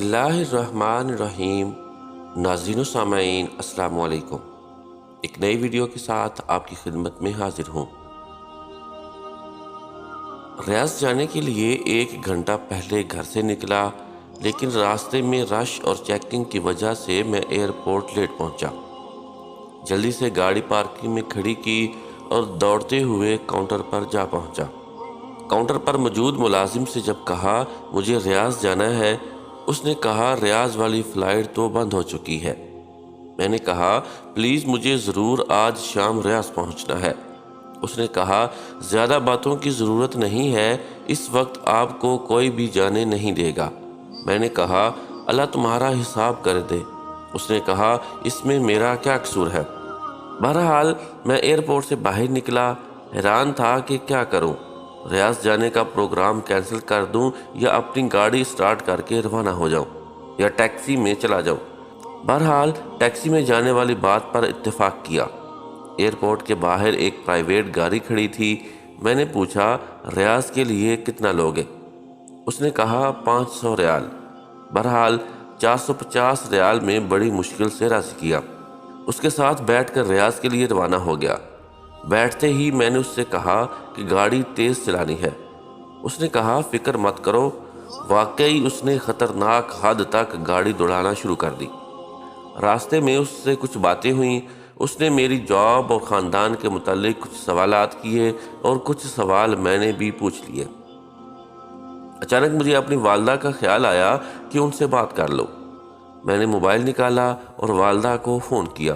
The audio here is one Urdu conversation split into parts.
اللہ الرحمن الرحیم۔ ناظرین و سامعین السلام علیکم۔ ایک نئی ویڈیو کے ساتھ آپ کی خدمت میں حاضر ہوں۔ ریاض جانے کے لیے 1 گھنٹہ پہلے گھر سے نکلا، لیکن راستے میں رش اور چیکنگ کی وجہ سے میں ایئرپورٹ لیٹ پہنچا۔ جلدی سے گاڑی پارکنگ میں کھڑی کی اور دوڑتے ہوئے کاؤنٹر پر جا پہنچا۔ کاؤنٹر پر موجود ملازم سے جب کہا مجھے ریاض جانا ہے، اس نے کہا ریاض والی فلائٹ تو بند ہو چکی ہے۔ میں نے کہا پلیز مجھے ضرور آج شام ریاض پہنچنا ہے۔ اس نے کہا زیادہ باتوں کی ضرورت نہیں ہے، اس وقت آپ کو کوئی بھی جانے نہیں دے گا۔ میں نے کہا اللہ تمہارا حساب کر دے۔ اس نے کہا اس میں میرا کیا قصور ہے؟ بہرحال میں ایئرپورٹ سے باہر نکلا، حیران تھا کہ کیا کروں، ریاض جانے کا پروگرام کینسل کر دوں یا اپنی گاڑی سٹارٹ کر کے روانہ ہو جاؤں یا ٹیکسی میں چلا جاؤں۔ بہرحال ٹیکسی میں جانے والی بات پر اتفاق کیا۔ ایئرپورٹ کے باہر ایک پرائیویٹ گاڑی کھڑی تھی۔ میں نے پوچھا ریاض کے لیے کتنا لوگے؟ اس نے کہا 500 ریال۔ بہرحال 450 ریال میں بڑی مشکل سے راضی کیا۔ اس کے ساتھ بیٹھ کر ریاض کے لیے روانہ ہو گیا۔ بیٹھتے ہی میں نے اس سے کہا کہ گاڑی تیز چلانی ہے۔ اس نے کہا فکر مت کرو۔ واقعی اس نے خطرناک حد تک گاڑی دوڑانا شروع کر دی۔ راستے میں اس سے کچھ باتیں ہوئیں۔ اس نے میری جاب اور خاندان کے متعلق کچھ سوالات کیے اور کچھ سوال میں نے بھی پوچھ لیے۔ اچانک مجھے اپنی والدہ کا خیال آیا کہ ان سے بات کر لو۔ میں نے موبائل نکالا اور والدہ کو فون کیا۔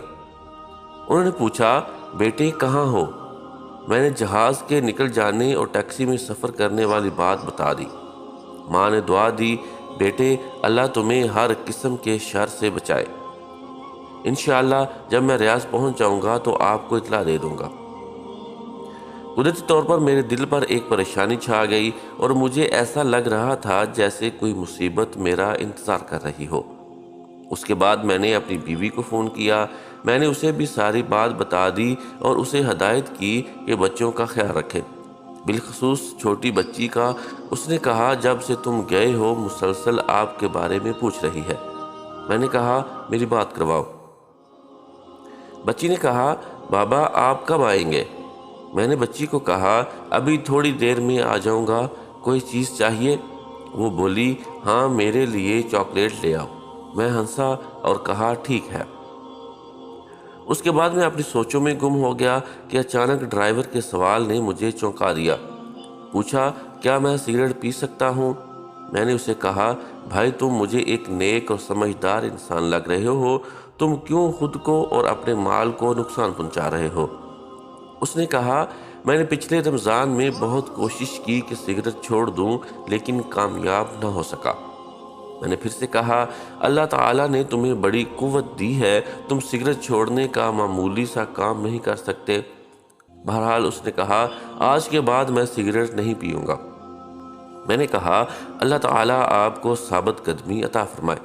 انہوں نے پوچھا بیٹے کہاں ہو؟ میں نے جہاز کے نکل جانے اور ٹیکسی میں سفر کرنے والی بات بتا دی۔ ماں نے دعا دی بیٹے اللہ تمہیں ہر قسم کے شر سے بچائے۔ انشاءاللہ جب میں ریاض پہنچ جاؤں گا تو آپ کو اطلاع دے دوں گا۔ قدرتی طور پر میرے دل پر ایک پریشانی چھا گئی اور مجھے ایسا لگ رہا تھا جیسے کوئی مصیبت میرا انتظار کر رہی ہو۔ اس کے بعد میں نے اپنی بیوی کو فون کیا۔ میں نے اسے بھی ساری بات بتا دی اور اسے ہدایت کی کہ بچوں کا خیال رکھے، بالخصوص چھوٹی بچی کا۔ اس نے کہا جب سے تم گئے ہو مسلسل آپ کے بارے میں پوچھ رہی ہے۔ میں نے کہا میری بات کرواؤ۔ بچی نے کہا بابا آپ کب آئیں گے؟ میں نے بچی کو کہا ابھی تھوڑی دیر میں آ جاؤں گا، کوئی چیز چاہیے؟ وہ بولی ہاں میرے لیے چاکلیٹ لے آؤ۔ میں ہنسا اور کہا ٹھیک ہے۔ اس کے بعد میں اپنی سوچوں میں گم ہو گیا کہ اچانک ڈرائیور کے سوال نے مجھے چونکا دیا۔ پوچھا کیا میں سگریٹ پی سکتا ہوں؟ میں نے اسے کہا بھائی تم مجھے ایک نیک اور سمجھدار انسان لگ رہے ہو، تم کیوں خود کو اور اپنے مال کو نقصان پہنچا رہے ہو؟ اس نے کہا میں نے پچھلے رمضان میں بہت کوشش کی کہ سگریٹ چھوڑ دوں لیکن کامیاب نہ ہو سکا۔ میں نے پھر سے کہا اللہ تعالیٰ نے تمہیں بڑی قوت دی ہے، تم سگریٹ چھوڑنے کا معمولی سا کام نہیں کر سکتے۔ بہرحال اس نے کہا آج کے بعد میں سگریٹ نہیں پیوں گا۔ میں نے کہا اللہ تعالیٰ آپ کو ثابت قدمی عطا فرمائے۔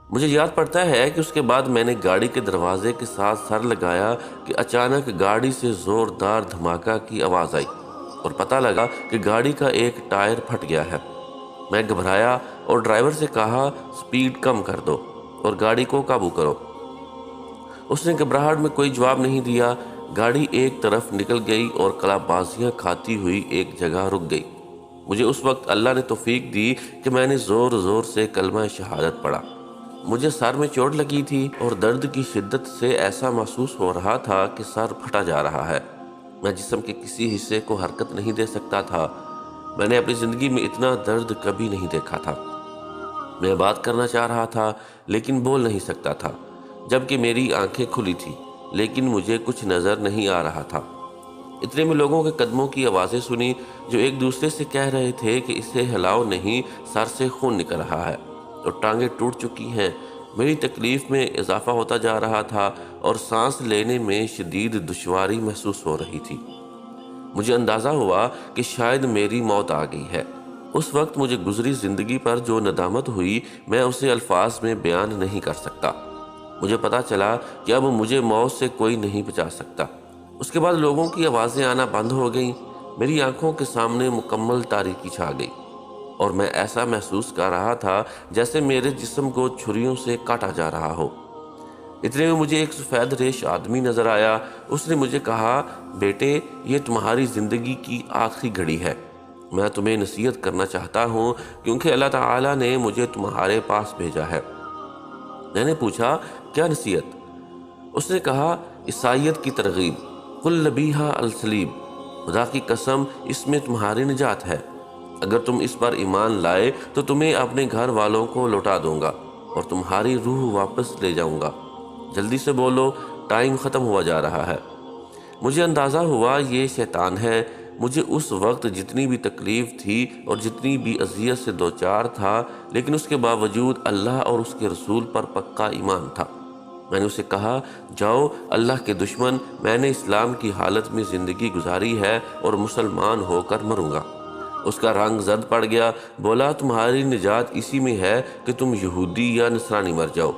مجھے یاد پڑتا ہے کہ اس کے بعد میں نے گاڑی کے دروازے کے ساتھ سر لگایا کہ اچانک گاڑی سے زوردار دھماکہ کی آواز آئی اور پتہ لگا کہ گاڑی کا ایک ٹائر پھٹ گیا ہے۔ میں گھبرایا اور ڈرائیور سے کہا سپیڈ کم کر دو اور گاڑی کو قابو کرو۔ اس نے گھبراہٹ میں کوئی جواب نہیں دیا۔ گاڑی ایک طرف نکل گئی اور کلا بازیاں کھاتی ہوئی ایک جگہ رک گئی۔ مجھے اس وقت اللہ نے توفیق دی کہ میں نے زور زور سے کلمہ شہادت پڑھا۔ مجھے سر میں چوٹ لگی تھی اور درد کی شدت سے ایسا محسوس ہو رہا تھا کہ سر پھٹا جا رہا ہے۔ میں جسم کے کسی حصے کو حرکت نہیں دے سکتا تھا۔ میں نے اپنی زندگی میں اتنا درد کبھی نہیں دیکھا تھا۔ میں بات کرنا چاہ رہا تھا لیکن بول نہیں سکتا تھا، جبکہ میری آنکھیں کھلی تھیں لیکن مجھے کچھ نظر نہیں آ رہا تھا۔ اتنے میں لوگوں کے قدموں کی آوازیں سنی جو ایک دوسرے سے کہہ رہے تھے کہ اسے ہلاؤ نہیں، سر سے خون نکل رہا ہے اور ٹانگیں ٹوٹ چکی ہیں۔ میری تکلیف میں اضافہ ہوتا جا رہا تھا اور سانس لینے میں شدید دشواری محسوس ہو رہی تھی۔ مجھے اندازہ ہوا کہ شاید میری موت آ گئی ہے۔ اس وقت مجھے گزری زندگی پر جو ندامت ہوئی میں اسے الفاظ میں بیان نہیں کر سکتا۔ مجھے پتا چلا کہ اب مجھے موت سے کوئی نہیں بچا سکتا۔ اس کے بعد لوگوں کی آوازیں آنا بند ہو گئیں۔ میری آنکھوں کے سامنے مکمل تاریکی چھا گئی۔ اور میں ایسا محسوس کر رہا تھا جیسے میرے جسم کو چھریوں سے کاٹا جا رہا ہو۔ اتنے میں مجھے ایک سفید ریش آدمی نظر آیا۔ اس نے مجھے کہا، بیٹے، یہ تمہاری زندگی کی آخری گھڑی ہے۔ میں تمہیں نصیحت کرنا چاہتا ہوں کیونکہ اللہ تعالیٰ نے مجھے تمہارے پاس بھیجا ہے۔ میں نے پوچھا، کیا نصیحت؟ اس نے کہا، عیسائیت کی ترغیب، قل نبیہا الصلیب، خدا کی قسم اس میں تمہاری نجات ہے۔ اگر تم اس پر ایمان لائے تو تمہیں اپنے گھر والوں کو لوٹا دوں گا اور تمہاری روح واپس لے جاؤں گا۔ جلدی سے بولو، ٹائم ختم ہوا جا رہا ہے۔ مجھے اندازہ ہوا یہ شیطان ہے۔ مجھے اس وقت جتنی بھی تکلیف تھی اور جتنی بھی اذیت سے دوچار تھا، لیکن اس کے باوجود اللہ اور اس کے رسول پر پکا ایمان تھا۔ میں نے اسے کہا، جاؤ اللہ کے دشمن، میں نے اسلام کی حالت میں زندگی گزاری ہے اور مسلمان ہو کر مروں گا۔ اس کا رنگ زرد پڑ گیا۔ بولا، تمہاری نجات اسی میں ہے کہ تم یہودی یا نصرانی مر جاؤ،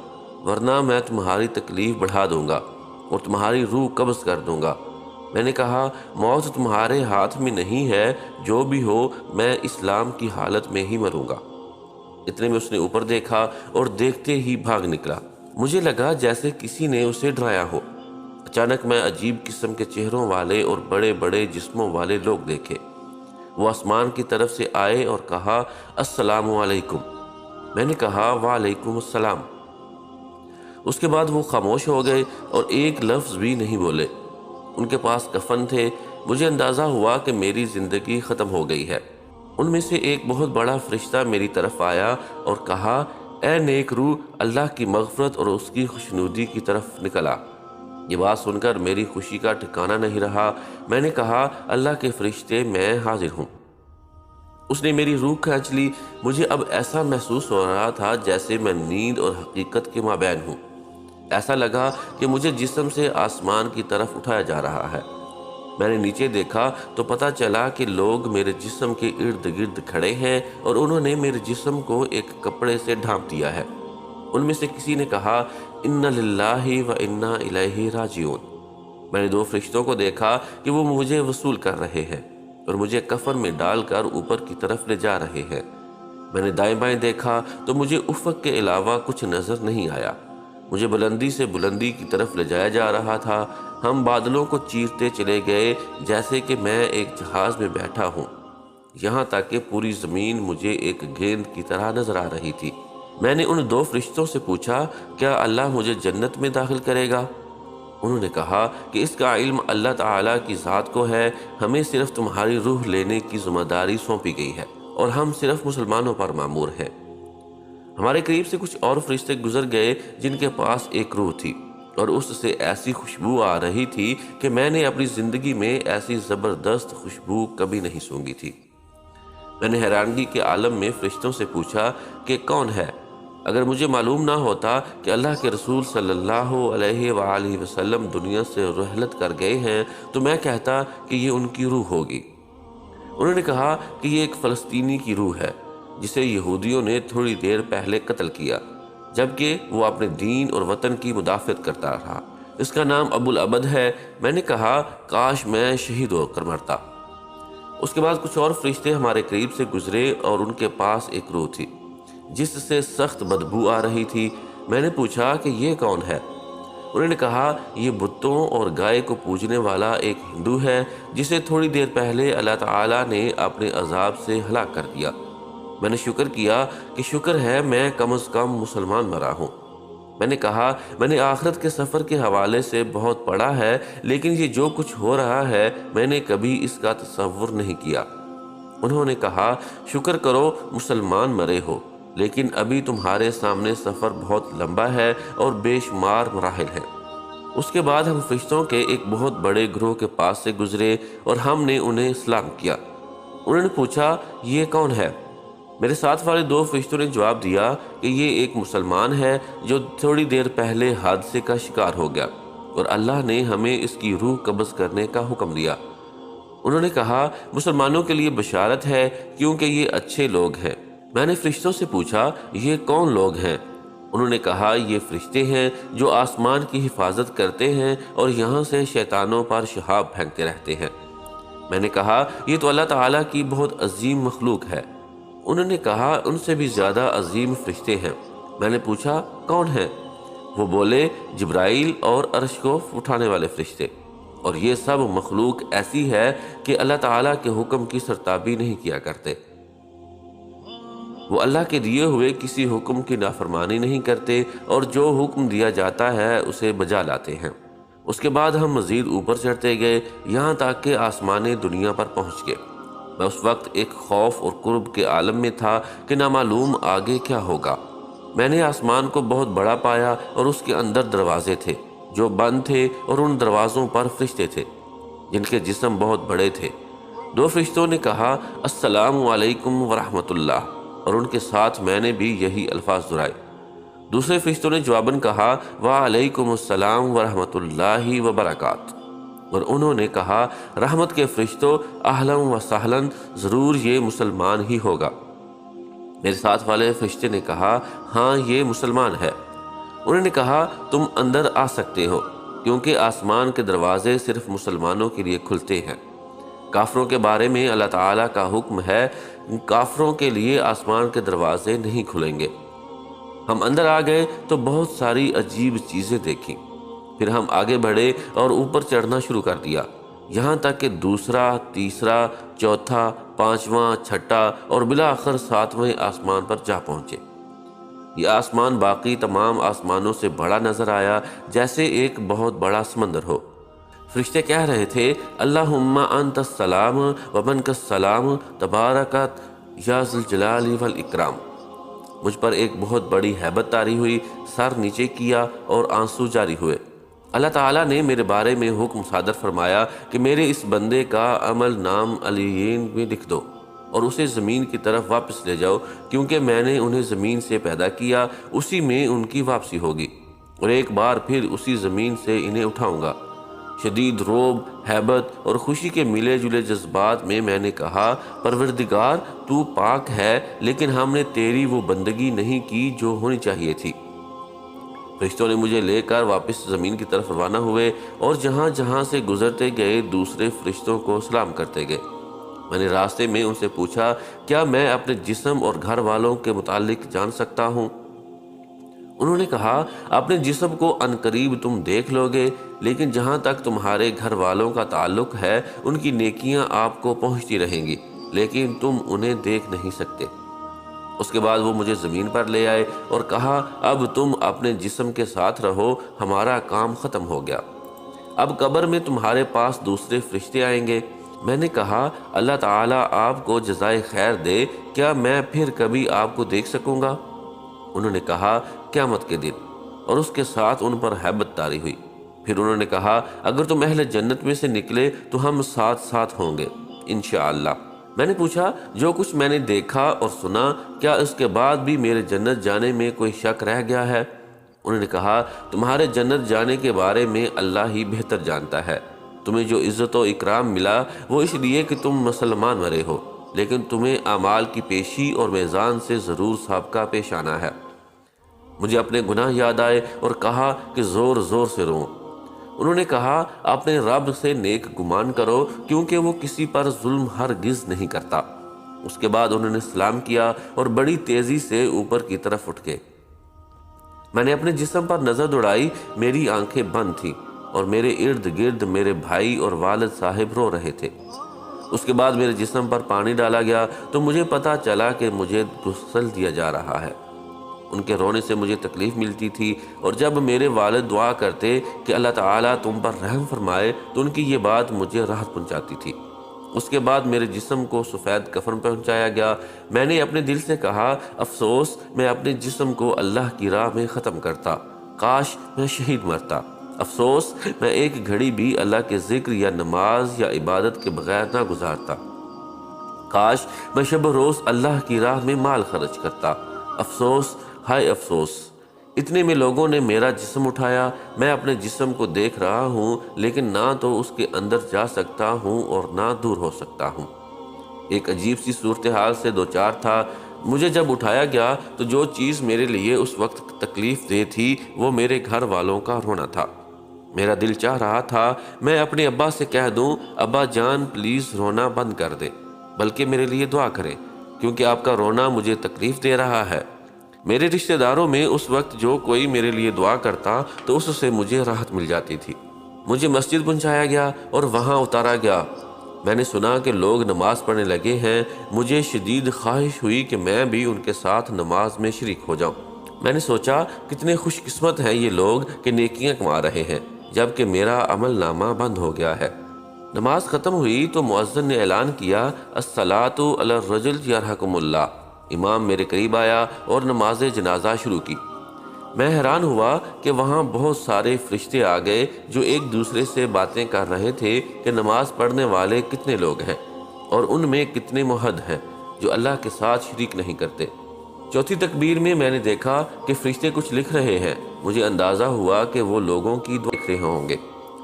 ورنہ میں تمہاری تکلیف بڑھا دوں گا اور تمہاری روح قبض کر دوں گا۔ میں نے کہا، موت تمہارے ہاتھ میں نہیں ہے، جو بھی ہو میں اسلام کی حالت میں ہی مروں گا۔ اتنے میں اس نے اوپر دیکھا اور دیکھتے ہی بھاگ نکلا۔ مجھے لگا جیسے کسی نے اسے ڈرایا ہو۔ اچانک میں عجیب قسم کے چہروں والے اور بڑے بڑے جسموں والے لوگ دیکھے۔ وہ آسمان کی طرف سے آئے اور کہا، السلام علیکم۔ میں نے کہا، وعلیکم السلام۔ اس کے بعد وہ خاموش ہو گئے اور ایک لفظ بھی نہیں بولے۔ ان کے پاس کفن تھے۔ مجھے اندازہ ہوا کہ میری زندگی ختم ہو گئی ہے۔ ان میں سے ایک بہت بڑا فرشتہ میری طرف آیا اور کہا، اے نیک روح، اللہ کی مغفرت اور اس کی خوشنودی کی طرف نکل آ۔ یہ بات سن کر میری خوشی کا ٹھکانہ نہیں رہا۔ میں نے کہا، اللہ کے فرشتے، میں حاضر ہوں۔ اس نے میری روح کھینچ لی۔ مجھے اب ایسا محسوس ہو رہا تھا جیسے میں نیند اور حقیقت کے مابین ہوں۔ ایسا لگا کہ مجھے جسم سے آسمان کی طرف اٹھایا جا رہا ہے۔ میں نے نیچے دیکھا تو پتہ چلا کہ لوگ میرے جسم کے ارد گرد کھڑے ہیں اور انہوں نے میرے جسم کو ایک کپڑے سے ڈھانپ دیا ہے۔ ان میں سے کسی نے کہا، انا للہ و انا الیہ راجعون۔ میں نے دو فرشتوں کو دیکھا کہ وہ مجھے وصول کر رہے ہیں اور مجھے کفن میں ڈال کر اوپر کی طرف لے جا رہے ہیں۔ میں نے دائیں بائیں دیکھا تو مجھے افق کے علاوہ کچھ نظر نہیں آیا۔ مجھے بلندی سے بلندی کی طرف لے جایا جا رہا تھا۔ ہم بادلوں کو چیرتے چلے گئے جیسے کہ میں ایک جہاز میں بیٹھا ہوں، یہاں تک کہ پوری زمین مجھے ایک گیند کی طرح نظر آ رہی تھی۔ میں نے ان دو فرشتوں سے پوچھا، کیا اللہ مجھے جنت میں داخل کرے گا؟ انہوں نے کہا کہ اس کا علم اللہ تعالیٰ کی ذات کو ہے، ہمیں صرف تمہاری روح لینے کی ذمہ داری سونپی گئی ہے اور ہم صرف مسلمانوں پر مامور ہیں۔ ہمارے قریب سے کچھ اور فرشتے گزر گئے جن کے پاس ایک روح تھی اور اس سے ایسی خوشبو آ رہی تھی کہ میں نے اپنی زندگی میں ایسی زبردست خوشبو کبھی نہیں سونگھی تھی۔ میں نے حیرانگی کے عالم میں فرشتوں سے پوچھا کہ کون ہے؟ اگر مجھے معلوم نہ ہوتا کہ اللہ کے رسول صلی اللہ علیہ وآلہ وسلم دنیا سے رحلت کر گئے ہیں تو میں کہتا کہ یہ ان کی روح ہوگی۔ انہوں نے کہا کہ یہ ایک فلسطینی کی روح ہے جسے یہودیوں نے تھوڑی دیر پہلے قتل کیا، جبکہ وہ اپنے دین اور وطن کی مدافعت کرتا رہا۔ اس کا نام ابو العبد ہے۔ میں نے کہا، کاش میں شہید ہو کر مرتا۔ اس کے بعد کچھ اور فرشتے ہمارے قریب سے گزرے اور ان کے پاس ایک روح تھی جس سے سخت بدبو آ رہی تھی۔ میں نے پوچھا کہ یہ کون ہے؟ انہوں نے کہا، یہ بتوں اور گائے کو پوجنے والا ایک ہندو ہے جسے تھوڑی دیر پہلے اللہ تعالیٰ نے اپنے عذاب سے ہلاک کر دیا۔ میں نے شکر کیا کہ شکر ہے میں کم از کم مسلمان مرا ہوں۔ میں نے کہا، میں نے آخرت کے سفر کے حوالے سے بہت پڑھا ہے، لیکن یہ جو کچھ ہو رہا ہے میں نے کبھی اس کا تصور نہیں کیا۔ انہوں نے کہا، شکر کرو مسلمان مرے ہو، لیکن ابھی تمہارے سامنے سفر بہت لمبا ہے اور بے شمار مراحل ہیں۔ اس کے بعد ہم فرشتوں کے ایک بہت بڑے گروہ کے پاس سے گزرے اور ہم نے انہیں سلام کیا۔ انہوں نے پوچھا، یہ کون ہے؟ میرے ساتھ والے دو فرشتوں نے جواب دیا کہ یہ ایک مسلمان ہے جو تھوڑی دیر پہلے حادثے کا شکار ہو گیا اور اللہ نے ہمیں اس کی روح قبض کرنے کا حکم دیا۔ انہوں نے کہا، مسلمانوں کے لیے بشارت ہے کیونکہ یہ اچھے لوگ ہیں۔ میں نے فرشتوں سے پوچھا، یہ کون لوگ ہیں؟ انہوں نے کہا، یہ فرشتے ہیں جو آسمان کی حفاظت کرتے ہیں اور یہاں سے شیطانوں پر شہاب پھینکتے رہتے ہیں۔ میں نے کہا، یہ تو اللہ تعالیٰ کی بہت عظیم مخلوق ہے۔ انہوں نے کہا ان سے بھی زیادہ عظیم فرشتے ہیں۔ میں نے پوچھا کون ہیں؟ وہ بولے جبرائیل اور عرش کو اٹھانے والے فرشتے، اور یہ سب مخلوق ایسی ہے کہ اللہ تعالیٰ کے حکم کی سرتابی نہیں کیا کرتے۔ وہ اللہ کے دیے ہوئے کسی حکم کی نافرمانی نہیں کرتے اور جو حکم دیا جاتا ہے اسے بجا لاتے ہیں۔ اس کے بعد ہم مزید اوپر چڑھتے گئے یہاں تک کہ آسمان دنیا پر پہنچ گئے۔ میں اس وقت ایک خوف اور قرب کے عالم میں تھا کہ نامعلوم آگے کیا ہوگا۔ میں نے آسمان کو بہت بڑا پایا اور اس کے اندر دروازے تھے جو بند تھے، اور ان دروازوں پر فرشتے تھے جن کے جسم بہت بڑے تھے۔ دو فرشتوں نے کہا السلام علیکم ورحمۃ اللہ، اور ان کے ساتھ میں نے بھی یہی الفاظ دہرائے۔ دوسرے فرشتوں نے جواباً کہا وعلیکم السلام ورحمۃ اللہ وبرکاتہ، اور انہوں نے کہا رحمت کے فرشتوں اہلا و سہلا، ضرور یہ مسلمان ہی ہوگا۔ میرے ساتھ والے فرشتے نے کہا ہاں یہ مسلمان ہے۔ انہوں نے کہا تم اندر آ سکتے ہو، کیونکہ آسمان کے دروازے صرف مسلمانوں کے لیے کھلتے ہیں۔ کافروں کے بارے میں اللہ تعالیٰ کا حکم ہے کافروں کے لیے آسمان کے دروازے نہیں کھلیں گے۔ ہم اندر آ گئے تو بہت ساری عجیب چیزیں دیکھیں، پھر ہم آگے بڑھے اور اوپر چڑھنا شروع کر دیا، یہاں تک کہ دوسرا، تیسرا، چوتھا، پانچواں، چھٹا اور بالآخر ساتویں آسمان پر جا پہنچے۔ یہ آسمان باقی تمام آسمانوں سے بڑا نظر آیا، جیسے ایک بہت بڑا سمندر ہو۔ فرشتے کہہ رہے تھے اللہم انت السلام ومنک السلام تبارکت یا ذی الجلال والاکرام۔ مجھ پر ایک بہت بڑی ہیبت طاری ہوئی، سر نیچے کیا اور آنسو جاری ہوئے۔ اللہ تعالیٰ نے میرے بارے میں حکم صادر فرمایا کہ میرے اس بندے کا عمل نام علیین میں لکھ دو اور اسے زمین کی طرف واپس لے جاؤ، کیونکہ میں نے انہیں زمین سے پیدا کیا، اسی میں ان کی واپسی ہوگی، اور ایک بار پھر اسی زمین سے انہیں اٹھاؤں گا۔ شدید رعب، ہیبت اور خوشی کے ملے جلے جذبات میں نے کہا پروردگار تو پاک ہے، لیکن ہم نے تیری وہ بندگی نہیں کی جو ہونی چاہیے تھی۔ فرشتوں نے مجھے لے کر واپس زمین کی طرف روانہ ہوئے اور جہاں جہاں سے گزرتے گئے دوسرے فرشتوں کو سلام کرتے گئے۔ میں نے راستے میں ان سے پوچھا کیا میں اپنے جسم اور گھر والوں کے متعلق جان سکتا ہوں؟ انہوں نے کہا اپنے جسم کو عنقریب تم دیکھ لو گے، لیکن جہاں تک تمہارے گھر والوں کا تعلق ہے ان کی نیکیاں آپ کو پہنچتی رہیں گی، لیکن تم انہیں دیکھ نہیں سکتے۔ اس کے بعد وہ مجھے زمین پر لے آئے اور کہا اب تم اپنے جسم کے ساتھ رہو، ہمارا کام ختم ہو گیا، اب قبر میں تمہارے پاس دوسرے فرشتے آئیں گے۔ میں نے کہا اللہ تعالیٰ آپ کو جزائے خیر دے، کیا میں پھر کبھی آپ کو دیکھ سکوں گا؟ انہوں نے کہا قیامت کے دن، اور اس کے ساتھ ان پر ہیبت طاری ہوئی۔ پھر انہوں نے کہا اگر تم اہل جنت میں سے نکلے تو ہم ساتھ ساتھ ہوں گے انشاءاللہ۔ میں نے پوچھا جو کچھ میں نے دیکھا اور سنا کیا اس کے بعد بھی میرے جنت جانے میں کوئی شک رہ گیا ہے؟ انہوں نے کہا تمہارے جنت جانے کے بارے میں اللہ ہی بہتر جانتا ہے۔ تمہیں جو عزت و اکرام ملا وہ اس لیے کہ تم مسلمان مرے ہو، لیکن تمہیں اعمال کی پیشی اور میزان سے ضرور سابقہ پیش آنا ہے۔ مجھے اپنے گناہ یاد آئے اور کہا کہ زور زور سے رو۔ انہوں نے کہا اپنے رب سے نیک گمان کرو، کیونکہ وہ کسی پر ظلم ہرگز نہیں کرتا۔ اس کے بعد انہوں نے سلام کیا اور بڑی تیزی سے اوپر کی طرف اٹھ گئے۔ میں نے اپنے جسم پر نظر دوڑائی، میری آنکھیں بند تھیں اور میرے ارد گرد میرے بھائی اور والد صاحب رو رہے تھے۔ اس کے بعد میرے جسم پر پانی ڈالا گیا تو مجھے پتہ چلا کہ مجھے غسل دیا جا رہا ہے۔ ان کے رونے سے مجھے تکلیف ملتی تھی، اور جب میرے والد دعا کرتے کہ اللہ تعالیٰ تم پر رحم فرمائے تو ان کی یہ بات مجھے راحت پہنچاتی تھی۔ اس کے بعد میرے جسم کو سفید کفن پہنچایا گیا۔ میں نے اپنے دل سے کہا افسوس میں اپنے جسم کو اللہ کی راہ میں ختم کرتا، کاش میں شہید مرتا، افسوس میں ایک گھڑی بھی اللہ کے ذکر یا نماز یا عبادت کے بغیر نہ گزارتا، کاش میں شب و روز اللہ کی راہ میں مال خرچ کرتا، افسوس ہائے افسوس۔ اتنے میں لوگوں نے میرا جسم اٹھایا، میں اپنے جسم کو دیکھ رہا ہوں لیکن نہ تو اس کے اندر جا سکتا ہوں اور نہ دور ہو سکتا ہوں۔ ایک عجیب سی صورتحال سے دوچار تھا۔ مجھے جب اٹھایا گیا تو جو چیز میرے لیے اس وقت تکلیف دہ تھی وہ میرے گھر والوں کا رونا تھا۔ میرا دل چاہ رہا تھا میں اپنے ابا سے کہہ دوں ابا جان پلیز رونا بند کر دے، بلکہ میرے لیے دعا کریں، کیونکہ آپ کا رونا مجھے تکلیف دے رہا ہے۔ میرے رشتہ داروں میں اس وقت جو کوئی میرے لیے دعا کرتا تو اس سے مجھے راحت مل جاتی تھی۔ مجھے مسجد پہنچایا گیا اور وہاں اتارا گیا۔ میں نے سنا کہ لوگ نماز پڑھنے لگے ہیں۔ مجھے شدید خواہش ہوئی کہ میں بھی ان کے ساتھ نماز میں شریک ہو جاؤں۔ میں نے سوچا کتنے خوش قسمت ہیں یہ لوگ کہ نیکیاں کما رہے ہیں، جبکہ میرا عمل نامہ بند ہو گیا ہے۔ نماز ختم ہوئی تو مؤذن نے اعلان کیا، الصلاۃ علی الرجل یرحمکم اللہ۔ امام میرے قریب آیا اور نماز جنازہ شروع کی۔ میں حیران ہوا کہ وہاں بہت سارے فرشتے آ گئے جو ایک دوسرے سے باتیں کر رہے تھے کہ نماز پڑھنے والے کتنے لوگ ہیں اور ان میں کتنے موحد ہیں جو اللہ کے ساتھ شریک نہیں کرتے۔ چوتھی تکبیر میں نے دیکھا کہ فرشتے کچھ لکھ رہے ہیں۔ مجھے اندازہ ہوا کہ وہ لوگوں کی دعا لکھ رہے ہوں گے۔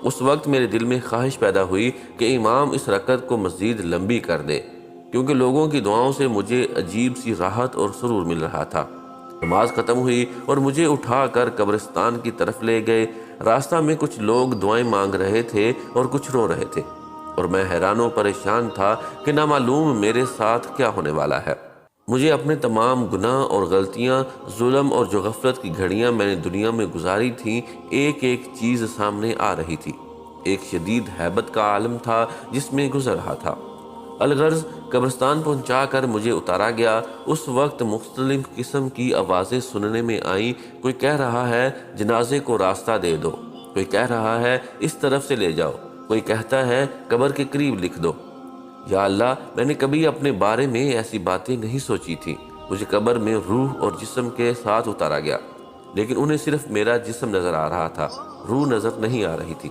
اس وقت میرے دل میں خواہش پیدا ہوئی کہ امام اس رکعت کو مزید لمبی کر دے، کیونکہ لوگوں کی دعاؤں سے مجھے عجیب سی راحت اور سرور مل رہا تھا۔ نماز ختم ہوئی اور مجھے اٹھا کر قبرستان کی طرف لے گئے۔ راستہ میں کچھ لوگ دعائیں مانگ رہے تھے اور کچھ رو رہے تھے، اور میں حیران و پریشان تھا کہ نامعلوم میرے ساتھ کیا ہونے والا ہے۔ مجھے اپنے تمام گناہ اور غلطیاں، ظلم اور جو غفلت کی گھڑیاں میں نے دنیا میں گزاری تھیں، ایک ایک چیز سامنے آ رہی تھی۔ ایک شدید ہیبت کا عالم تھا جس میں گزر رہا تھا۔ الغرض قبرستان پہنچا کر مجھے اتارا گیا۔ اس وقت مختلف قسم کی آوازیں سننے میں آئیں۔ کوئی کہہ رہا ہے جنازے کو راستہ دے دو، کوئی کہہ رہا ہے اس طرف سے لے جاؤ، کوئی کہتا ہے قبر کے قریب لکھ دو۔ یا اللہ، میں نے کبھی اپنے بارے میں ایسی باتیں نہیں سوچی تھیں۔ مجھے قبر میں روح اور جسم کے ساتھ اتارا گیا، لیکن انہیں صرف میرا جسم نظر آ رہا تھا، روح نظر نہیں آ رہی تھی۔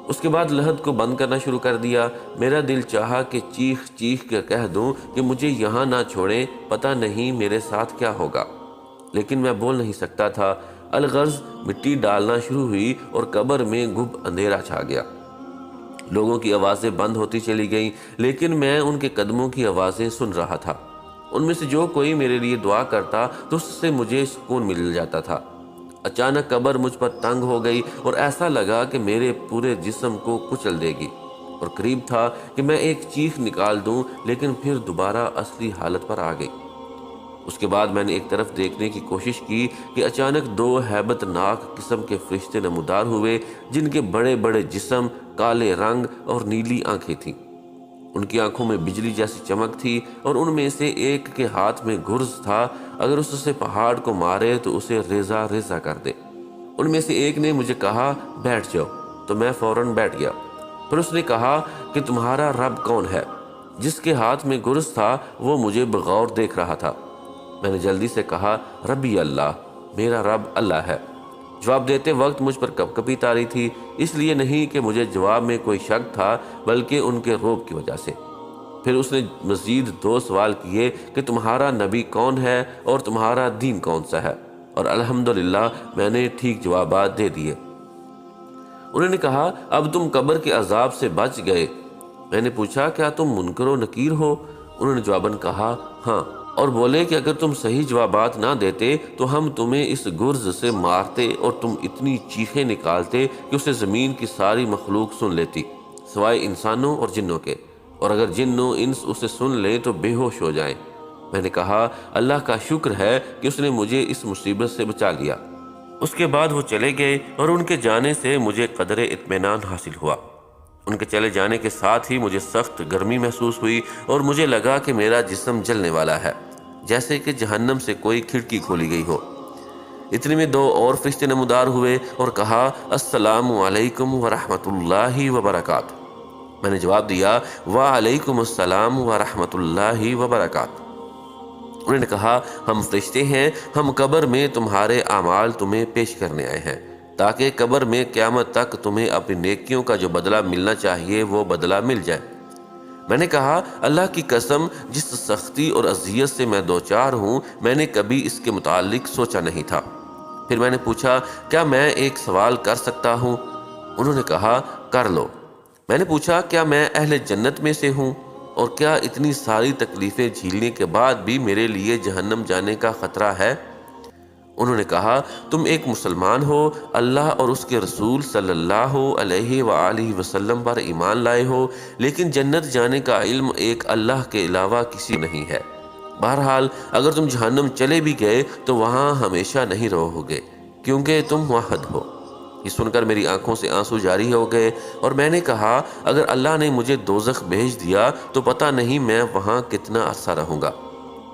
اس کے بعد لحد کو بند کرنا شروع کر دیا۔ میرا دل چاہا کہ چیخ چیخ کر کہہ دوں کہ مجھے یہاں نہ چھوڑیں، پتہ نہیں میرے ساتھ کیا ہوگا، لیکن میں بول نہیں سکتا تھا۔ الغرض مٹی ڈالنا شروع ہوئی اور قبر میں گھب اندھیرا چھا گیا۔ لوگوں کی آوازیں بند ہوتی چلی گئیں، لیکن میں ان کے قدموں کی آوازیں سن رہا تھا۔ ان میں سے جو کوئی میرے لیے دعا کرتا تو اس سے مجھے سکون مل جاتا تھا۔ اچانک قبر مجھ پر تنگ ہو گئی اور ایسا لگا کہ میرے پورے جسم کو کچل دے گی، اور قریب تھا کہ میں ایک چیخ نکال دوں، لیکن پھر دوبارہ اصلی حالت پر آ گئی۔ اس کے بعد میں نے ایک طرف دیکھنے کی کوشش کی کہ اچانک دو ہیبت ناک قسم کے فرشتے نمودار ہوئے، جن کے بڑے بڑے جسم، کالے رنگ اور نیلی آنکھیں تھیں۔ ان کی آنکھوں میں بجلی جیسی چمک تھی، اور ان میں سے ایک کے ہاتھ میں گرز تھا، اگر اس سے پہاڑ کو مارے تو اسے ریزہ ریزہ کر دے۔ ان میں سے ایک نے مجھے کہا بیٹھ جاؤ، تو میں فوراً بیٹھ گیا۔ پھر اس نے کہا کہ تمہارا رب کون ہے؟ جس کے ہاتھ میں گرز تھا وہ مجھے بغور دیکھ رہا تھا۔ میں نے جلدی سے کہا ربی اللہ، میرا رب اللہ ہے۔ جواب دیتے وقت مجھ پر کپکپی طاری تھی، اس لیے نہیں کہ مجھے جواب میں کوئی شک تھا، بلکہ ان کے رعب کی وجہ سے۔ پھر اس نے مزید 2 سوال کیے کہ تمہارا نبی کون ہے اور تمہارا دین کون سا ہے، اور الحمدللہ میں نے ٹھیک جوابات دے دیے۔ انہوں نے کہا اب تم قبر کے عذاب سے بچ گئے۔ میں نے پوچھا کیا تم منکر و نکیر ہو؟ انہوں نے جواباً کہا ہاں، اور بولے کہ اگر تم صحیح جوابات نہ دیتے تو ہم تمہیں اس گرز سے مارتے اور تم اتنی چیخیں نکالتے کہ اسے زمین کی ساری مخلوق سن لیتی، سوائے انسانوں اور جنوں کے، اور اگر جن و انس اسے سن لیں تو بے ہوش ہو جائیں۔ میں نے کہا اللہ کا شکر ہے کہ اس نے مجھے اس مصیبت سے بچا لیا۔ اس کے بعد وہ چلے گئے، اور ان کے جانے سے مجھے قدر اطمینان حاصل ہوا۔ ان کے چلے جانے کے ساتھ ہی مجھے سخت گرمی محسوس ہوئی، اور مجھے لگا کہ میرا جسم جلنے والا ہے، جیسے کہ جہنم سے کوئی کھڑکی کھولی گئی ہو۔ اتنے میں 2 اور فرشتے نمودار ہوئے اور کہا السلام علیکم ورحمۃ اللہ وبرکاتہ۔ میں نے جواب دیا وعلیکم السلام ورحمۃ اللہ وبرکاتہ۔ انہوں نے کہا ہم فرشتے ہیں، ہم قبر میں تمہارے اعمال تمہیں پیش کرنے آئے ہیں، تاکہ قبر میں قیامت تک تمہیں اپنی نیکیوں کا جو بدلہ ملنا چاہیے وہ بدلہ مل جائے۔ میں نے کہا اللہ کی قسم، جس سختی اور اذیت سے میں دوچار ہوں، میں نے کبھی اس کے متعلق سوچا نہیں تھا۔ پھر میں نے پوچھا کیا میں ایک سوال کر سکتا ہوں؟ انہوں نے کہا کر لو۔ میں نے پوچھا کیا میں اہل جنت میں سے ہوں، اور کیا اتنی ساری تکلیفیں جھیلنے کے بعد بھی میرے لیے جہنم جانے کا خطرہ ہے؟ انہوں نے کہا تم ایک مسلمان ہو، اللہ اور اس کے رسول صلی اللہ علیہ وآلہ وسلم پر ایمان لائے ہو، لیکن جنت جانے کا علم ایک اللہ کے علاوہ کسی نہیں ہے۔ بہرحال اگر تم جہنم چلے بھی گئے تو وہاں ہمیشہ نہیں رہو گے، کیونکہ تم موحد ہو۔ یہ سن کر میری آنکھوں سے آنسو جاری ہو گئے اور میں نے کہا اگر اللہ نے مجھے دوزخ بھیج دیا تو پتہ نہیں میں وہاں کتنا عرصہ رہوں گا۔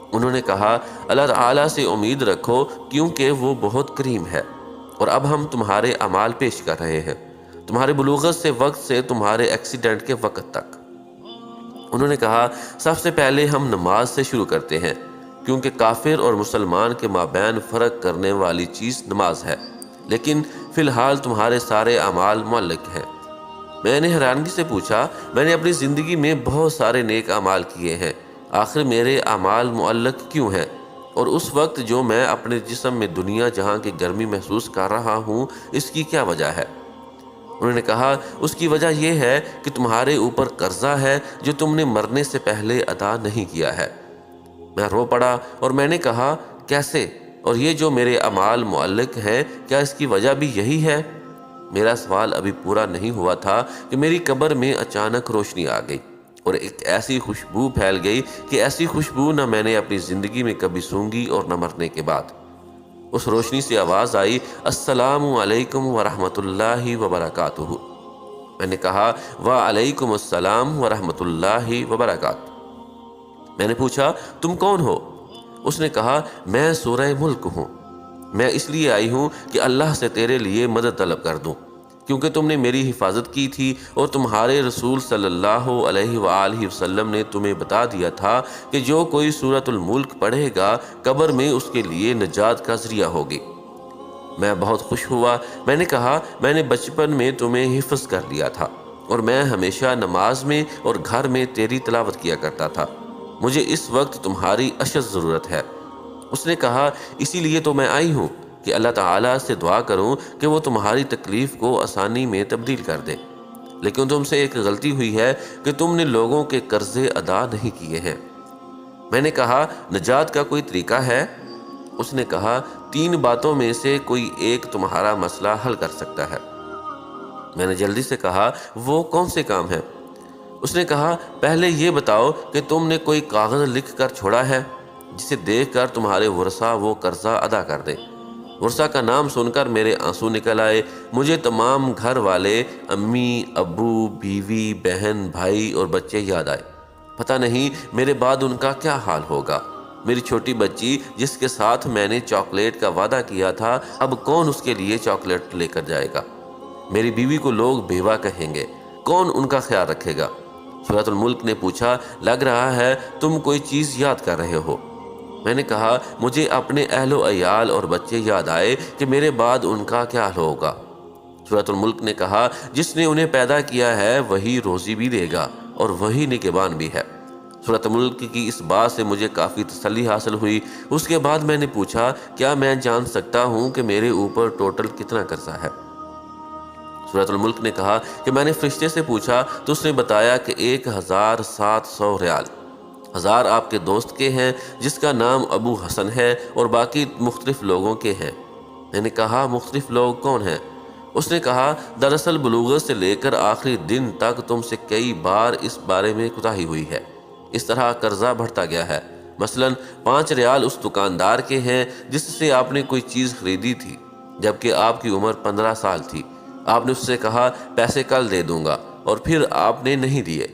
انہوں نے کہا اللہ تعالیٰ سے امید رکھو کیونکہ وہ بہت کریم ہے، اور اب ہم تمہارے اعمال پیش کر رہے ہیں، تمہارے بلوغت سے وقت سے تمہارے ایکسیڈنٹ کے وقت تک۔ انہوں نے کہا سب سے پہلے ہم نماز سے شروع کرتے ہیں، کیونکہ کافر اور مسلمان کے مابین فرق کرنے والی چیز نماز ہے، لیکن فی الحال تمہارے سارے اعمال معلق ہیں۔ میں نے حیرانگی سے پوچھا میں نے اپنی زندگی میں بہت سارے نیک اعمال کیے ہیں، آخر میرے اعمال معلق کیوں ہیں؟ اور اس وقت جو میں اپنے جسم میں دنیا جہاں کی گرمی محسوس کر رہا ہوں اس کی کیا وجہ ہے؟ انہوں نے کہا اس کی وجہ یہ ہے کہ تمہارے اوپر قرضہ ہے جو تم نے مرنے سے پہلے ادا نہیں کیا ہے۔ میں رو پڑا اور میں نے کہا کیسے؟ اور یہ جو میرے اعمال معلق ہیں کیا اس کی وجہ بھی یہی ہے؟ میرا سوال ابھی پورا نہیں ہوا تھا کہ میری قبر میں اچانک روشنی آ گئی اور ایک ایسی خوشبو پھیل گئی کہ ایسی خوشبو نہ میں نے اپنی زندگی میں کبھی سونگھی اور نہ مرنے کے بعد۔ اس روشنی سے آواز آئی السلام علیکم ورحمۃ اللہ وبرکاتہ۔ میں نے کہا وعلیکم السلام ورحمۃ اللہ وبرکاتہ۔ میں نے پوچھا تم کون ہو؟ اس نے کہا میں سورہ ملک ہوں، میں اس لیے آئی ہوں کہ اللہ سے تیرے لیے مدد طلب کر دوں، کیونکہ تم نے میری حفاظت کی تھی اور تمہارے رسول صلی اللہ علیہ وآلہ وسلم نے تمہیں بتا دیا تھا کہ جو کوئی سورۃ الملک پڑھے گا قبر میں اس کے لیے نجات کا ذریعہ ہوگی۔ میں بہت خوش ہوا۔ میں نے کہا میں نے بچپن میں تمہیں حفظ کر لیا تھا اور میں ہمیشہ نماز میں اور گھر میں تیری تلاوت کیا کرتا تھا، مجھے اس وقت تمہاری اشد ضرورت ہے۔ اس نے کہا اسی لیے تو میں آئی ہوں کہ اللہ تعالیٰ سے دعا کروں کہ وہ تمہاری تکلیف کو آسانی میں تبدیل کر دے، لیکن تم سے ایک غلطی ہوئی ہے کہ تم نے لوگوں کے قرضے ادا نہیں کیے ہیں۔ میں نے کہا نجات کا کوئی طریقہ ہے؟ اس نے کہا 3 باتوں میں سے کوئی ایک تمہارا مسئلہ حل کر سکتا ہے۔ میں نے جلدی سے کہا وہ کون سے کام ہیں؟ اس نے کہا پہلے یہ بتاؤ کہ تم نے کوئی کاغذ لکھ کر چھوڑا ہے جسے دیکھ کر تمہارے ورثہ وہ قرضہ ادا کر دیں۔ ورثہ کا نام سن کر میرے آنسو نکل آئے۔ مجھے تمام گھر والے، امی، ابو، بیوی، بہن، بھائی اور بچے یاد آئے۔ پتہ نہیں میرے بعد ان کا کیا حال ہوگا۔ میری چھوٹی بچی جس کے ساتھ میں نے چاکلیٹ کا وعدہ کیا تھا اب کون اس کے لیے چاکلیٹ لے کر جائے گا؟ میری بیوی کو لوگ بیوہ کہیں گے، کون ان کا خیال رکھے گا؟ سورۃ الملک نے پوچھا لگ رہا ہے تم کوئی چیز یاد کر رہے ہو۔ میں نے کہا مجھے اپنے اہل و عیال اور بچے یاد آئے کہ میرے بعد ان کا کیا حال ہوگا۔ سورۃ الملک نے کہا جس نے انہیں پیدا کیا ہے وہی روزی بھی دے گا اور وہی نگہبان بھی ہے۔ سورۃ الملک کی اس بات سے مجھے کافی تسلی حاصل ہوئی۔ اس کے بعد میں نے پوچھا کیا میں جان سکتا ہوں کہ میرے اوپر ٹوٹل کتنا قرضہ ہے؟ سورۃ الملک نے کہا کہ میں نے فرشتے سے پوچھا تو اس نے بتایا کہ 1700 ریال۔ 1000 آپ کے دوست کے ہیں جس کا نام ابو حسن ہے اور باقی مختلف لوگوں کے ہیں۔ میں نے کہا مختلف لوگ کون ہیں؟ اس نے کہا دراصل بلوغت سے لے کر آخری دن تک تم سے کئی بار اس بارے میں کوتاہی ہوئی ہے، اس طرح قرضہ بڑھتا گیا ہے۔ مثلا 5 ریال اس دکاندار کے ہیں جس سے آپ نے کوئی چیز خریدی تھی جبکہ آپ کی عمر 15 سال تھی۔ آپ نے اس سے کہا پیسے کل دے دوں گا اور پھر آپ نے نہیں دیے۔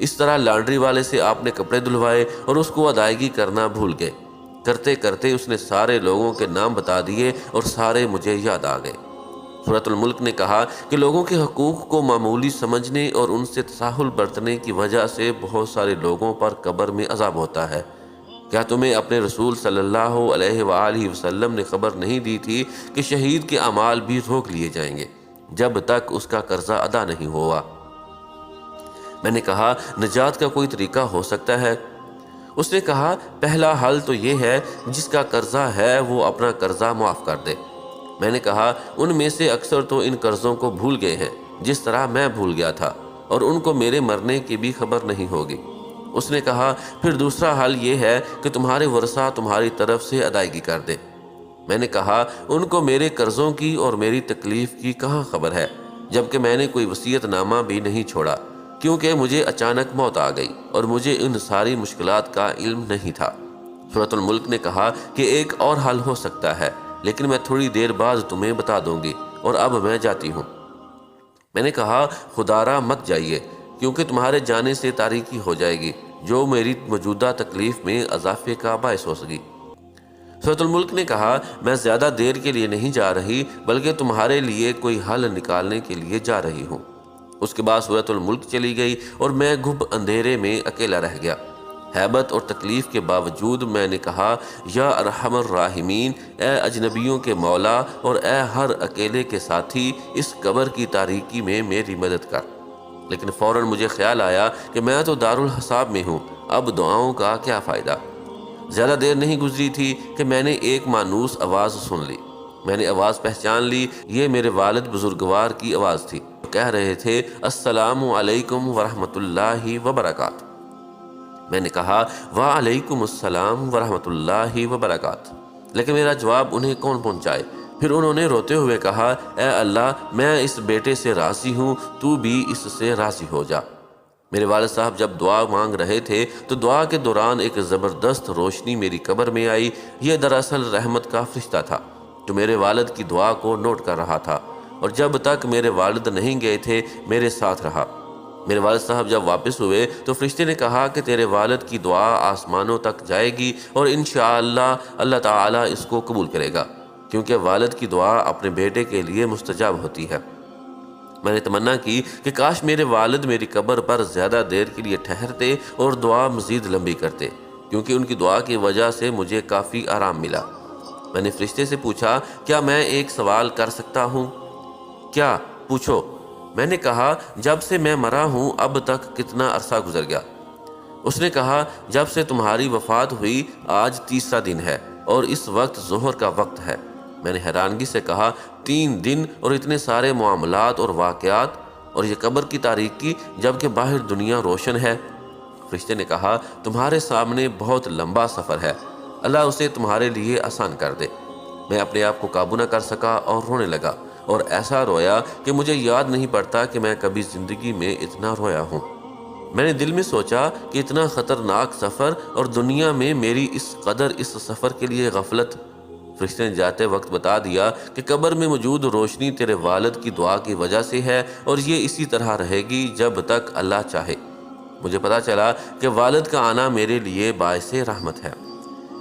اس طرح لانڈری والے سے آپ نے کپڑے دھلوائے اور اس کو ادائیگی کرنا بھول گئے۔ کرتے کرتے اس نے سارے لوگوں کے نام بتا دیے اور سارے مجھے یاد آ گئے۔ سورۃ الملک نے کہا کہ لوگوں کے حقوق کو معمولی سمجھنے اور ان سے تساہل برتنے کی وجہ سے بہت سارے لوگوں پر قبر میں عذاب ہوتا ہے۔ کیا تمہیں اپنے رسول صلی اللہ علیہ وآلہ وسلم نے خبر نہیں دی تھی کہ شہید کے اعمال بھی روک لیے جائیں گے جب تک اس کا قرضہ ادا نہیں ہوا؟ میں نے کہا نجات کا کوئی طریقہ ہو سکتا ہے؟ اس نے کہا پہلا حل تو یہ ہے جس کا قرضہ ہے وہ اپنا قرضہ معاف کر دے۔ میں نے کہا ان میں سے اکثر تو ان قرضوں کو بھول گئے ہیں جس طرح میں بھول گیا تھا اور ان کو میرے مرنے کی بھی خبر نہیں ہوگی۔ اس نے کہا پھر دوسرا حل یہ ہے کہ تمہارے ورثہ تمہاری طرف سے ادائیگی کر دے۔ میں نے کہا ان کو میرے قرضوں کی اور میری تکلیف کی کہاں خبر ہے، جبکہ میں نے کوئی وصیت نامہ بھی نہیں چھوڑا، کیونکہ مجھے اچانک موت آ گئی اور مجھے ان ساری مشکلات کا علم نہیں تھا۔ سورۃ الملک نے کہا کہ ایک اور حل ہو سکتا ہے، لیکن میں تھوڑی دیر بعد تمہیں بتا دوں گی، اور اب میں جاتی ہوں۔ میں نے کہا خدارا مت جائیے، کیونکہ تمہارے جانے سے تاریکی ہو جائے گی، جو میری موجودہ تکلیف میں اضافے کا باعث ہو سکی۔ سورۃ الملک نے کہا میں زیادہ دیر کے لیے نہیں جا رہی، بلکہ تمہارے لیے کوئی حل نکالنے کے لیے جا رہی ہوں۔ اس کے بعد سورۃ الملک چلی گئی اور میں گھب اندھیرے میں اکیلا رہ گیا۔ ہیبت اور تکلیف کے باوجود میں نے کہا یا ارحم الراحمین، اے اجنبیوں کے مولا اور اے ہر اکیلے کے ساتھی، اس قبر کی تاریکی میں میری مدد کر۔ لیکن فوراً مجھے خیال آیا کہ میں تو دارالحساب میں ہوں، اب دعاؤں کا کیا فائدہ۔ زیادہ دیر نہیں گزری تھی کہ میں نے ایک مانوس آواز سن لی۔ میں نے آواز پہچان لی، یہ میرے والد بزرگوار کی آواز تھی۔ کہہ رہے تھے السلام علیکم ورحمۃ اللہ وبرکاتہ۔ میں نے کہا وعلیکم السلام ورحمۃ اللہ وبرکاتہ، لیکن میرا جواب انہیں کون پہنچائے۔ پھر انہوں نے روتے ہوئے کہا اے اللہ، میں اس بیٹے سے راضی ہوں، تو بھی اس سے راضی ہو جا۔ میرے والد صاحب جب دعا مانگ رہے تھے تو دعا کے دوران ایک زبردست روشنی میری قبر میں آئی۔ یہ دراصل رحمت کا فرشتہ تھا جو میرے والد کی دعا کو نوٹ کر رہا تھا، اور جب تک میرے والد نہیں گئے تھے میرے ساتھ رہا۔ میرے والد صاحب جب واپس ہوئے تو فرشتے نے کہا کہ تیرے والد کی دعا آسمانوں تک جائے گی اور انشاءاللہ اللہ تعالیٰ اس کو قبول کرے گا، کیونکہ والد کی دعا اپنے بیٹے کے لیے مستجاب ہوتی ہے۔ میں نے تمنا کی کہ کاش میرے والد میری قبر پر زیادہ دیر کے لیے ٹھہرتے اور دعا مزید لمبی کرتے، کیونکہ ان کی دعا کی وجہ سے مجھے کافی آرام ملا۔ میں نے فرشتے سے پوچھا کیا میں ایک سوال کر سکتا ہوں؟ کیا؟ پوچھو۔ میں نے کہا جب سے میں مرا ہوں اب تک کتنا عرصہ گزر گیا؟ اس نے کہا جب سے تمہاری وفات ہوئی آج تیسرا دن ہے اور اس وقت ظہر کا وقت ہے۔ میں نے حیرانگی سے کہا 3 دن اور اتنے سارے معاملات اور واقعات اور یہ قبر کی تاریکی جبکہ باہر دنیا روشن ہے؟ فرشتے نے کہا تمہارے سامنے بہت لمبا سفر ہے، اللہ اسے تمہارے لیے آسان کر دے۔ میں اپنے آپ کو قابو نہ کر سکا اور رونے لگا، اور ایسا رویا کہ مجھے یاد نہیں پڑتا کہ میں کبھی زندگی میں اتنا رویا ہوں۔ میں نے دل میں سوچا کہ اتنا خطرناک سفر اور دنیا میں میری اس قدر اس سفر کے لیے غفلت۔ فرشتے نے جاتے وقت بتا دیا کہ قبر میں موجود روشنی تیرے والد کی دعا کی وجہ سے ہے، اور یہ اسی طرح رہے گی جب تک اللہ چاہے۔ مجھے پتا چلا کہ والد کا آنا میرے لیے باعث رحمت ہے۔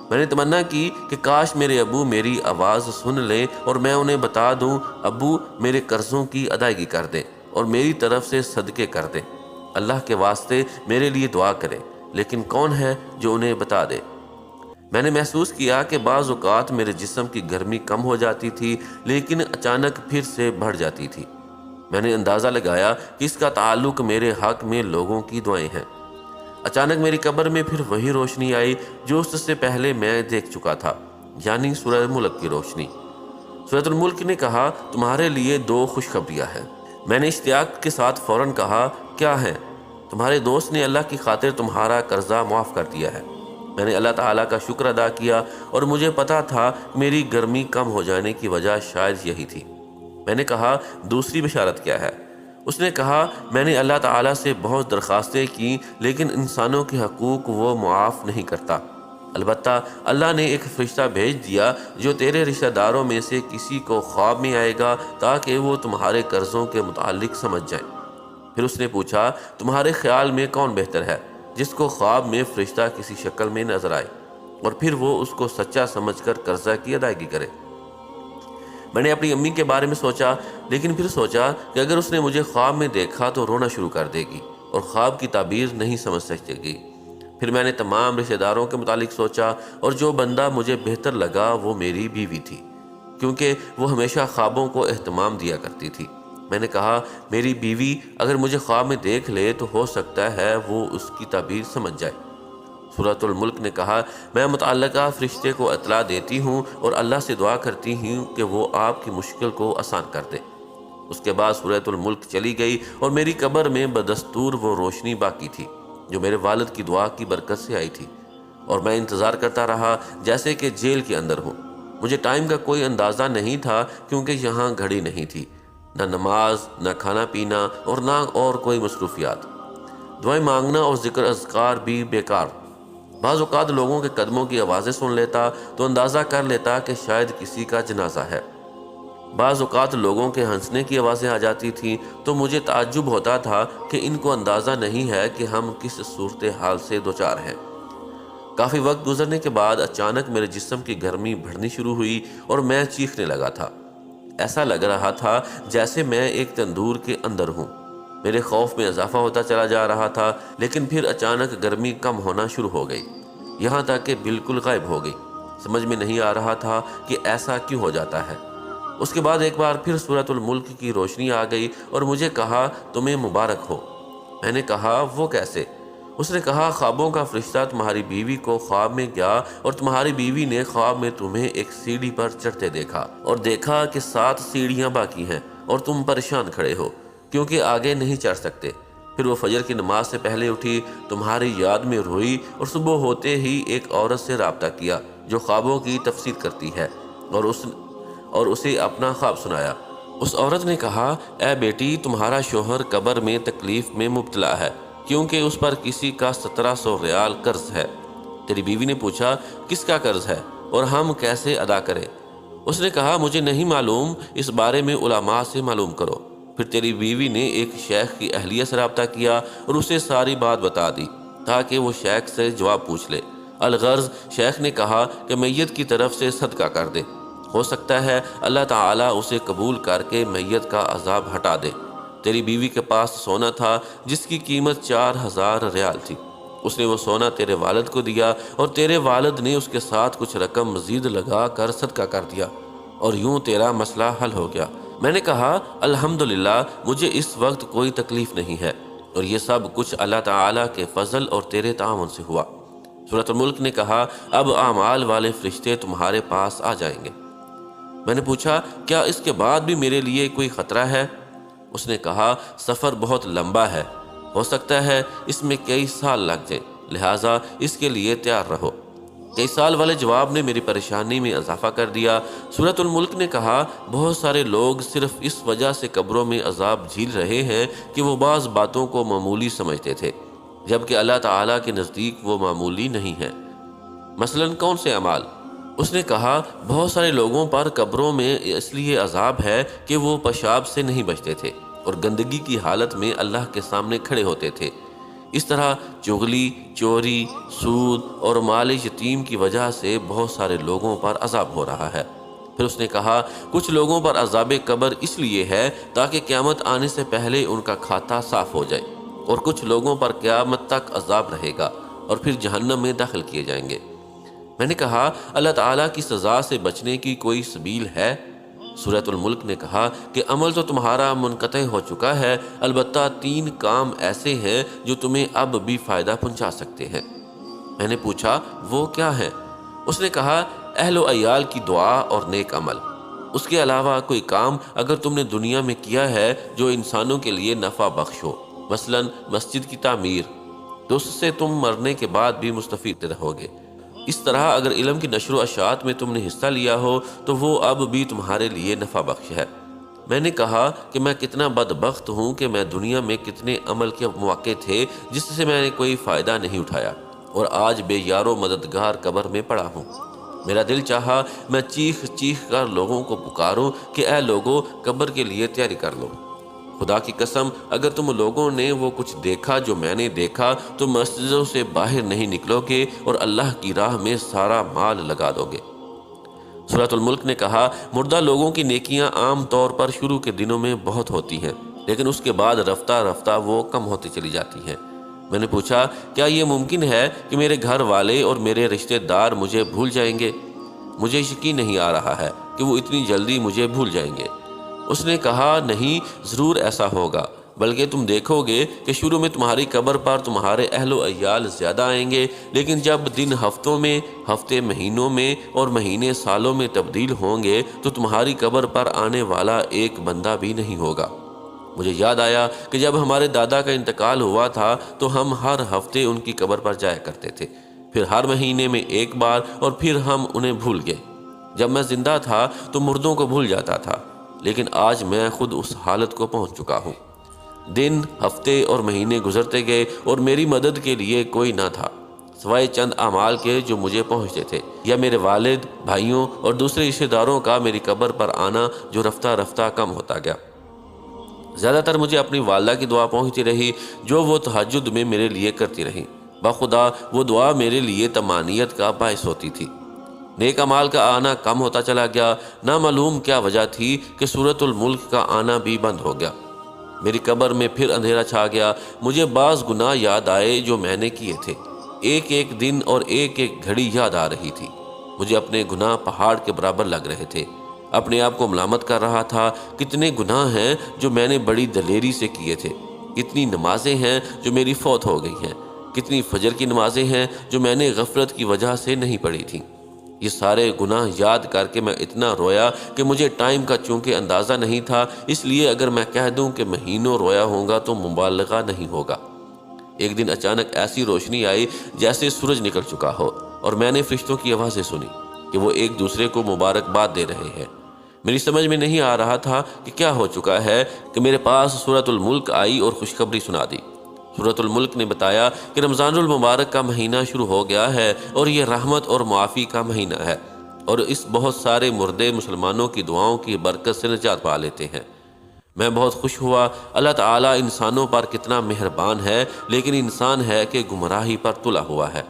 میں نے تمنا کی کہ کاش میرے ابو میری آواز سن لیں اور میں انہیں بتا دوں ابو میرے قرضوں کی ادائیگی کر دیں اور میری طرف سے صدقے کر دیں، اللہ کے واسطے میرے لیے دعا کریں، لیکن کون ہے جو انہیں بتا دے؟ میں نے محسوس کیا کہ بعض اوقات میرے جسم کی گرمی کم ہو جاتی تھی لیکن اچانک پھر سے بڑھ جاتی تھی۔ میں نے اندازہ لگایا کہ اس کا تعلق میرے حق میں لوگوں کی دعائیں ہیں۔ اچانک میری قبر میں پھر وہی روشنی آئی جو اس سے پہلے میں دیکھ چکا تھا، یعنی سورۃ الملک کی روشنی۔ سورۃ الملک نے کہا تمہارے لیے 2 خوشخبریاں ہیں۔ میں نے اشتیاق کے ساتھ فوراً کہا کیا ہیں؟ تمہارے دوست نے اللہ کی خاطر تمہارا قرضہ معاف کر دیا ہے۔ میں نے اللہ تعالیٰ کا شکر ادا کیا اور مجھے پتا تھا میری گرمی کم ہو جانے کی وجہ شاید یہی تھی۔ میں نے کہا دوسری بشارت کیا ہے؟ اس نے کہا میں نے اللہ تعالیٰ سے بہت درخواستیں کی لیکن انسانوں کے حقوق وہ معاف نہیں کرتا، البتہ اللہ نے ایک فرشتہ بھیج دیا جو تیرے رشتہ داروں میں سے کسی کو خواب میں آئے گا تاکہ وہ تمہارے قرضوں کے متعلق سمجھ جائیں۔ پھر اس نے پوچھا تمہارے خیال میں کون بہتر ہے، جس کو خواب میں فرشتہ کسی شکل میں نظر آئے اور پھر وہ اس کو سچا سمجھ کر قرضہ کی ادائیگی کرے؟ میں نے اپنی امی کے بارے میں سوچا، لیکن پھر سوچا کہ اگر اس نے مجھے خواب میں دیکھا تو رونا شروع کر دے گی اور خواب کی تعبیر نہیں سمجھ سکے گی۔ پھر میں نے تمام رشتہ داروں کے متعلق سوچا اور جو بندہ مجھے بہتر لگا وہ میری بیوی تھی، کیونکہ وہ ہمیشہ خوابوں کو اہتمام دیا کرتی تھی۔ میں نے کہا میری بیوی اگر مجھے خواب میں دیکھ لے تو ہو سکتا ہے وہ اس کی تعبیر سمجھ جائے۔ سورۃ الملک نے کہا میں متعلقہ فرشتے کو اطلاع دیتی ہوں اور اللہ سے دعا کرتی ہوں کہ وہ آپ کی مشکل کو آسان کر دے۔ اس کے بعد سورۃ الملک چلی گئی اور میری قبر میں بدستور وہ روشنی باقی تھی جو میرے والد کی دعا کی برکت سے آئی تھی، اور میں انتظار کرتا رہا جیسے کہ جیل کے اندر ہوں۔ مجھے ٹائم کا کوئی اندازہ نہیں تھا کیونکہ یہاں گھڑی نہیں تھی، نہ نماز، نہ کھانا پینا اور نہ اور کوئی مصروفیات۔ دعائیں مانگنا اور ذکر اذکار بھی بیکار۔ بعض اوقات لوگوں کے قدموں کی آوازیں سن لیتا تو اندازہ کر لیتا کہ شاید کسی کا جنازہ ہے۔ بعض اوقات لوگوں کے ہنسنے کی آوازیں آ جاتی تھیں تو مجھے تعجب ہوتا تھا کہ ان کو اندازہ نہیں ہے کہ ہم کس صورتحال سے دوچار ہیں۔ کافی وقت گزرنے کے بعد اچانک میرے جسم کی گرمی بڑھنی شروع ہوئی اور میں چیخنے لگا تھا۔ ایسا لگ رہا تھا جیسے میں ایک تندور کے اندر ہوں۔ میرے خوف میں اضافہ ہوتا چلا جا رہا تھا، لیکن پھر اچانک گرمی کم ہونا شروع ہو گئی، یہاں تک کہ بالکل غائب ہو گئی۔ سمجھ میں نہیں آ رہا تھا کہ ایسا کیوں ہو جاتا ہے۔ اس کے بعد ایک بار پھر سورۃ الملک کی روشنی آ گئی اور مجھے کہا تمہیں مبارک ہو۔ میں نے کہا وہ کیسے؟ اس نے کہا خوابوں کا فرشتہ تمہاری بیوی کو خواب میں گیا اور تمہاری بیوی نے خواب میں تمہیں ایک سیڑھی پر چڑھتے دیکھا اور دیکھا کہ 7 سیڑھیاں باقی ہیں اور تم پریشان کھڑے ہو کیونکہ آگے نہیں چڑھ سکتے۔ پھر وہ فجر کی نماز سے پہلے اٹھی، تمہاری یاد میں روئی اور صبح ہوتے ہی ایک عورت سے رابطہ کیا جو خوابوں کی تفسیر کرتی ہے اور اسے اپنا خواب سنایا۔ اس عورت نے کہا اے بیٹی، تمہارا شوہر قبر میں تکلیف میں مبتلا ہے کیونکہ اس پر کسی کا 1700 ریال قرض ہے۔ تیری بیوی نے پوچھا کس کا قرض ہے اور ہم کیسے ادا کریں؟ اس نے کہا مجھے نہیں معلوم، اس بارے میں علماء سے معلوم کرو۔ پھر تیری بیوی نے ایک شیخ کی اہلیہ سے رابطہ کیا اور اسے ساری بات بتا دی تاکہ وہ شیخ سے جواب پوچھ لے۔ الغرض شیخ نے کہا کہ میت کی طرف سے صدقہ کر دے، ہو سکتا ہے اللہ تعالیٰ اسے قبول کر کے میت کا عذاب ہٹا دے۔ تیری بیوی کے پاس سونا تھا جس کی قیمت 4000 ریال تھی۔ اس نے وہ سونا تیرے والد کو دیا اور تیرے والد نے اس کے ساتھ کچھ رقم مزید لگا کر صدقہ کر دیا اور یوں تیرا مسئلہ حل ہو گیا۔ میں نے کہا الحمدللہ، مجھے اس وقت کوئی تکلیف نہیں ہے اور یہ سب کچھ اللہ تعالیٰ کے فضل اور تیرے تعاون سے ہوا۔ سورۃ الملک نے کہا اب اعمال والے فرشتے تمہارے پاس آ جائیں گے۔ میں نے پوچھا کیا اس کے بعد بھی میرے لیے کوئی خطرہ ہے؟ اس نے کہا سفر بہت لمبا ہے، ہو سکتا ہے اس میں کئی سال لگ جائیں، لہٰذا اس کے لیے تیار رہو۔ کئی سال والے جواب نے میری پریشانی میں اضافہ کر دیا۔ سورۃ الملک نے کہا بہت سارے لوگ صرف اس وجہ سے قبروں میں عذاب جھیل رہے ہیں کہ وہ بعض باتوں کو معمولی سمجھتے تھے جبکہ اللہ تعالیٰ کے نزدیک وہ معمولی نہیں ہے۔ مثلاً کون سے اعمال؟ اس نے کہا بہت سارے لوگوں پر قبروں میں اس لیے عذاب ہے کہ وہ پیشاب سے نہیں بچتے تھے اور گندگی کی حالت میں اللہ کے سامنے کھڑے ہوتے تھے۔ اس طرح چغلی، چوری، سود اور مال یتیم کی وجہ سے بہت سارے لوگوں پر عذاب ہو رہا ہے۔ پھر اس نے کہا کچھ لوگوں پر عذاب قبر اس لیے ہے تاکہ قیامت آنے سے پہلے ان کا کھاتا صاف ہو جائے، اور کچھ لوگوں پر قیامت تک عذاب رہے گا اور پھر جہنم میں داخل کیے جائیں گے۔ میں نے کہا اللہ تعالیٰ کی سزا سے بچنے کی کوئی سبیل ہے؟ سورۃ الملک نے کہا کہ عمل تو تمہارا منقطع ہو چکا ہے، البتہ 3 کام ایسے ہیں جو تمہیں اب بھی فائدہ پہنچا سکتے ہیں۔ میں نے پوچھا وہ کیا ہے؟ اس نے کہا اہل و عیال کی دعا اور نیک عمل۔ اس کے علاوہ کوئی کام اگر تم نے دنیا میں کیا ہے جو انسانوں کے لیے نفع بخش ہو، مثلاً مسجد کی تعمیر، تو اس سے تم مرنے کے بعد بھی مستفید رہو گے۔ اس طرح اگر علم کی نشر و اشاعت میں تم نے حصہ لیا ہو تو وہ اب بھی تمہارے لیے نفع بخش ہے۔ میں نے کہا کہ میں کتنا بدبخت ہوں کہ میں دنیا میں کتنے عمل کے مواقع تھے جس سے میں نے کوئی فائدہ نہیں اٹھایا اور آج بے یار و مددگار قبر میں پڑا ہوں۔ میرا دل چاہا میں چیخ چیخ کر لوگوں کو پکاروں کہ اے لوگو قبر کے لیے تیاری کر لو۔ خدا کی قسم اگر تم لوگوں نے وہ کچھ دیکھا جو میں نے دیکھا تو مسجدوں سے باہر نہیں نکلو گے اور اللہ کی راہ میں سارا مال لگا دو گے۔ سورۃ الملک نے کہا مردہ لوگوں کی نیکیاں عام طور پر شروع کے دنوں میں بہت ہوتی ہیں، لیکن اس کے بعد رفتہ رفتہ وہ کم ہوتی چلی جاتی ہیں۔ میں نے پوچھا کیا یہ ممکن ہے کہ میرے گھر والے اور میرے رشتہ دار مجھے بھول جائیں گے؟ مجھے یقین نہیں آ رہا ہے کہ وہ اتنی جلدی مجھے بھول جائیں گے۔ اس نے کہا نہیں، ضرور ایسا ہوگا، بلکہ تم دیکھو گے کہ شروع میں تمہاری قبر پر تمہارے اہل و عیال زیادہ آئیں گے، لیکن جب دن ہفتوں میں، ہفتے مہینوں میں اور مہینے سالوں میں تبدیل ہوں گے تو تمہاری قبر پر آنے والا ایک بندہ بھی نہیں ہوگا۔ مجھے یاد آیا کہ جب ہمارے دادا کا انتقال ہوا تھا تو ہم ہر ہفتے ان کی قبر پر جایا کرتے تھے، پھر ہر مہینے میں ایک بار، اور پھر ہم انہیں بھول گئے۔ جب میں زندہ تھا تو مردوں کو بھول جاتا تھا، لیکن آج میں خود اس حالت کو پہنچ چکا ہوں۔ دن، ہفتے اور مہینے گزرتے گئے اور میری مدد کے لیے کوئی نہ تھا سوائے چند اعمال کے جو مجھے پہنچتے تھے، یا میرے والد، بھائیوں اور دوسرے رشتہ داروں کا میری قبر پر آنا جو رفتہ رفتہ کم ہوتا گیا۔ زیادہ تر مجھے اپنی والدہ کی دعا پہنچتی رہی جو وہ تہجد میں میرے لیے کرتی رہیں۔ بخدا وہ دعا میرے لیے طمانینت کا باعث ہوتی تھی۔ نیک اعمال کا آنا کم ہوتا چلا گیا۔ نامعلوم کیا وجہ تھی کہ سورۃ الملک کا آنا بھی بند ہو گیا۔ میری قبر میں پھر اندھیرا چھا گیا۔ مجھے بعض گناہ یاد آئے جو میں نے کیے تھے۔ ایک ایک دن اور ایک ایک گھڑی یاد آ رہی تھی۔ مجھے اپنے گناہ پہاڑ کے برابر لگ رہے تھے۔ اپنے آپ کو ملامت کر رہا تھا، کتنے گناہ ہیں جو میں نے بڑی دلیری سے کیے تھے، کتنی نمازیں ہیں جو میری فوت ہو گئی ہیں، کتنی فجر کی نمازیں ہیں جو میں نے غفلت کی وجہ سے نہیں پڑھی تھیں۔ یہ سارے گناہ یاد کر کے میں اتنا رویا کہ مجھے ٹائم کا چونکہ اندازہ نہیں تھا، اس لیے اگر میں کہہ دوں کہ مہینوں رویا ہوں گا تو مبالغہ نہیں ہوگا۔ ایک دن اچانک ایسی روشنی آئی جیسے سورج نکل چکا ہو، اور میں نے فرشتوں کی آوازیں سنی کہ وہ ایک دوسرے کو مبارکباد دے رہے ہیں۔ میری سمجھ میں نہیں آ رہا تھا کہ کیا ہو چکا ہے کہ میرے پاس سورۃ الملک آئی اور خوشخبری سنا دی۔ سورۃ الملک نے بتایا کہ رمضان المبارک کا مہینہ شروع ہو گیا ہے اور یہ رحمت اور معافی کا مہینہ ہے، اور اس بہت سارے مردے مسلمانوں کی دعاؤں کی برکت سے نجات پا لیتے ہیں۔ میں بہت خوش ہوا۔ اللہ تعالیٰ انسانوں پر کتنا مہربان ہے، لیکن انسان ہے کہ گمراہی پر تلا ہوا ہے۔